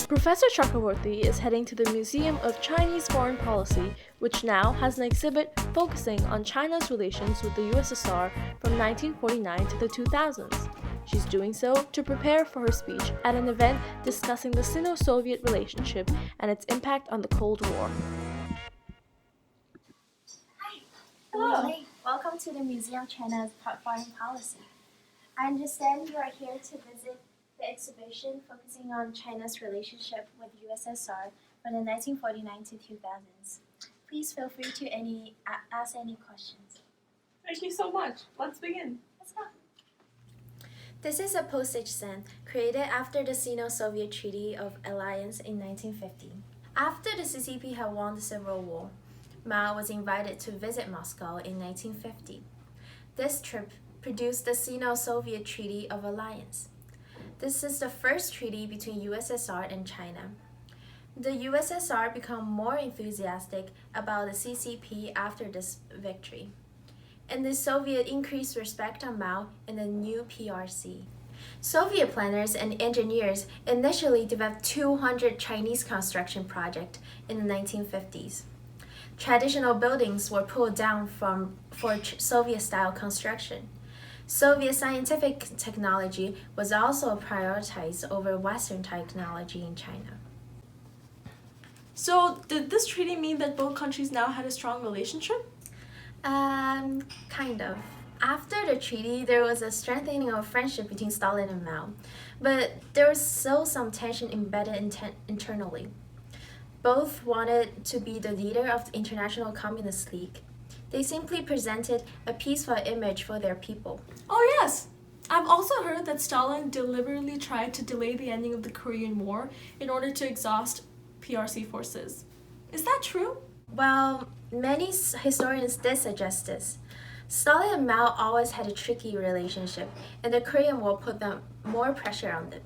Professor Chakravorty is heading to the Museum of Chinese Foreign Policy, which now has an exhibit focusing on China's relations with the USSR from 1949 to the 2000s. She's doing so to prepare for her speech at an event discussing the Sino-Soviet relationship and its impact on the Cold War. Hi. Hello. Welcome to the Museum of China's Foreign Policy. I understand you are here to visit the exhibition focusing on China's relationship with USSR from the 1949 to 2000s. Please feel free to ask any questions. Thank you so much. Let's begin. Let's go. This is a postage stamp created after the Sino-Soviet Treaty of Alliance in 1950. After the CCP had won the Civil War, Mao was invited to visit Moscow in 1950. This trip produced the Sino-Soviet Treaty of Alliance. This is the first treaty between USSR and China. The USSR became more enthusiastic about the CCP after this victory, and the Soviet increased respect on Mao and the new PRC. Soviet planners and engineers initially developed 200 Chinese construction projects in the 1950s. Traditional buildings were pulled down for Soviet-style construction. Soviet scientific technology was also prioritized over Western technology in China. So, did this treaty mean that both countries now had a strong relationship? Kind of. After the treaty, there was a strengthening of friendship between Stalin and Mao, but there was still some tension embedded internally. Both wanted to be the leader of the International Communist League. They simply presented a peaceful image for their people. Oh yes! I've also heard that Stalin deliberately tried to delay the ending of the Korean War in order to exhaust PRC forces. Is that true? Well, many historians did suggest this. Stalin and Mao always had a tricky relationship, and the Korean War put them more pressure on them.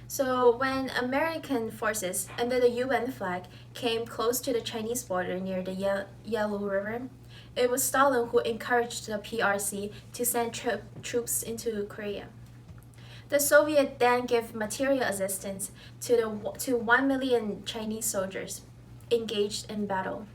So when American forces under the UN flag came close to the Chinese border near the Yellow River, it was Stalin who encouraged the PRC to send troops into Korea. The Soviet then gave material assistance to 1 million Chinese soldiers engaged in battle.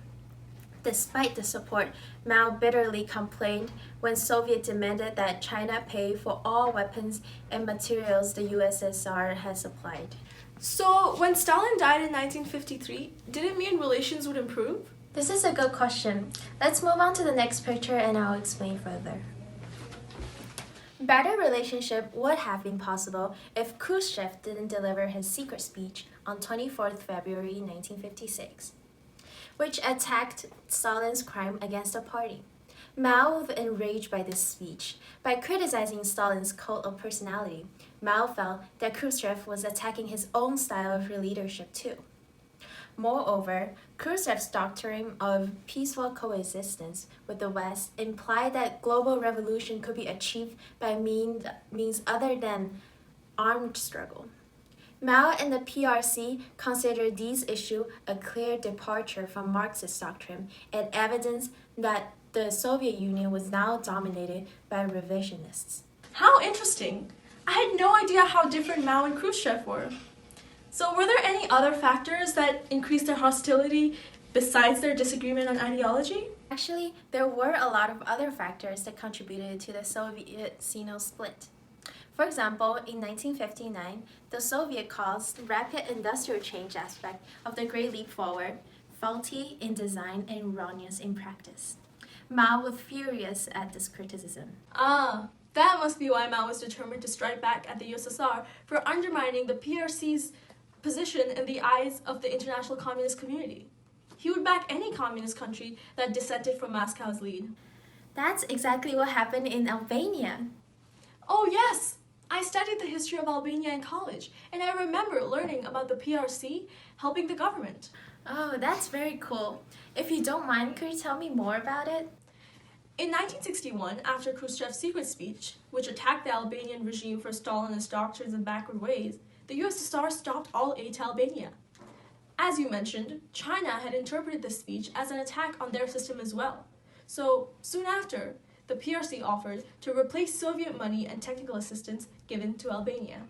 Despite the support, Mao bitterly complained when Soviet demanded that China pay for all weapons and materials the USSR had supplied. So, when Stalin died in 1953, did it mean relations would improve? This is a good question. Let's move on to the next picture and I'll explain further. Better relationship would have been possible if Khrushchev didn't deliver his secret speech on 24th February 1956. Which attacked Stalin's crime against the party. Mao was enraged by this speech. By criticizing Stalin's cult of personality, Mao felt that Khrushchev was attacking his own style of leadership too. Moreover, Khrushchev's doctrine of peaceful coexistence with the West implied that global revolution could be achieved by means other than armed struggle. Mao and the PRC considered these issues a clear departure from Marxist doctrine and evidence that the Soviet Union was now dominated by revisionists. How interesting! I had no idea how different Mao and Khrushchev were. So were there any other factors that increased their hostility besides their disagreement on ideology? Actually, there were a lot of other factors that contributed to the Soviet-Sino split. For example, in 1959, the Soviet caused rapid industrial change aspect of the Great Leap Forward, faulty in design and erroneous in practice. Mao was furious at this criticism. That must be why Mao was determined to strike back at the USSR for undermining the PRC's position in the eyes of the international communist community. He would back any communist country that dissented from Moscow's lead. That's exactly what happened in Albania. Oh yes! I studied the history of Albania in college, and I remember learning about the PRC helping the government. Oh, that's very cool. If you don't mind, could you tell me more about it? In 1961, after Khrushchev's secret speech, which attacked the Albanian regime for Stalinist doctrines and backward ways, the USSR stopped all aid to Albania. As you mentioned, China had interpreted this speech as an attack on their system as well. So, soon after, the PRC offered to replace Soviet money and technical assistance given to Albania.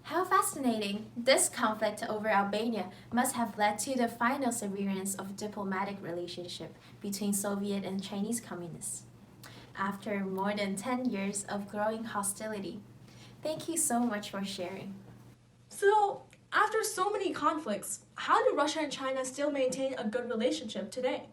How fascinating! This conflict over Albania must have led to the final severance of diplomatic relationship between Soviet and Chinese communists. After more than 10 years of growing hostility. Thank you so much for sharing. So, after so many conflicts, how do Russia and China still maintain a good relationship today?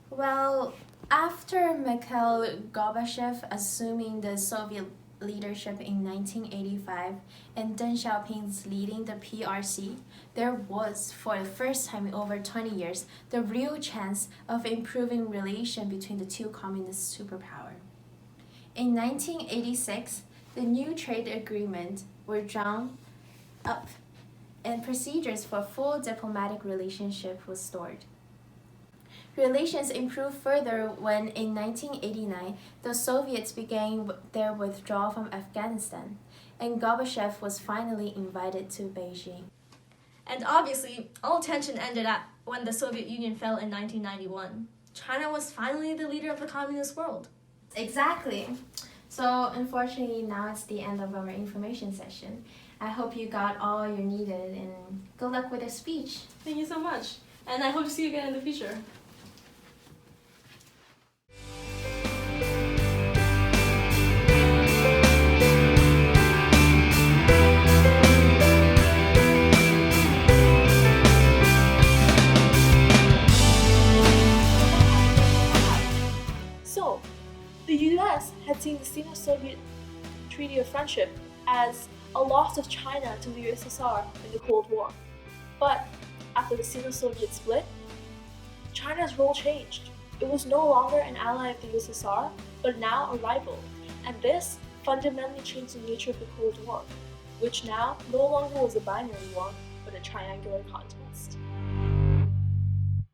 Well, after Mikhail Gorbachev assuming the Soviet leadership in 1985 and Deng Xiaoping's leading the PRC, there was, for the first time in over 20 years, the real chance of improving relation between the two communist superpowers. In 1986, the new trade agreement were drawn up and procedures for full diplomatic relationship was stored. Relations improved further when, in 1989, the Soviets began their withdrawal from Afghanistan, and Gorbachev was finally invited to Beijing. And obviously, all tension ended up when the Soviet Union fell in 1991. China was finally the leader of the communist world. Exactly. So, unfortunately, now it's the end of our information session. I hope you got all you needed, and good luck with the speech. Thank you so much. And I hope to see you again in the future. So, the US had seen the Sino-Soviet Treaty of Friendship as a loss of China to the USSR in the Cold War. But after the Sino-Soviet split, China's role changed. It was no longer an ally of the USSR, but now a rival. And this fundamentally changed the nature of the Cold War, which now no longer was a binary war, but a triangular contest.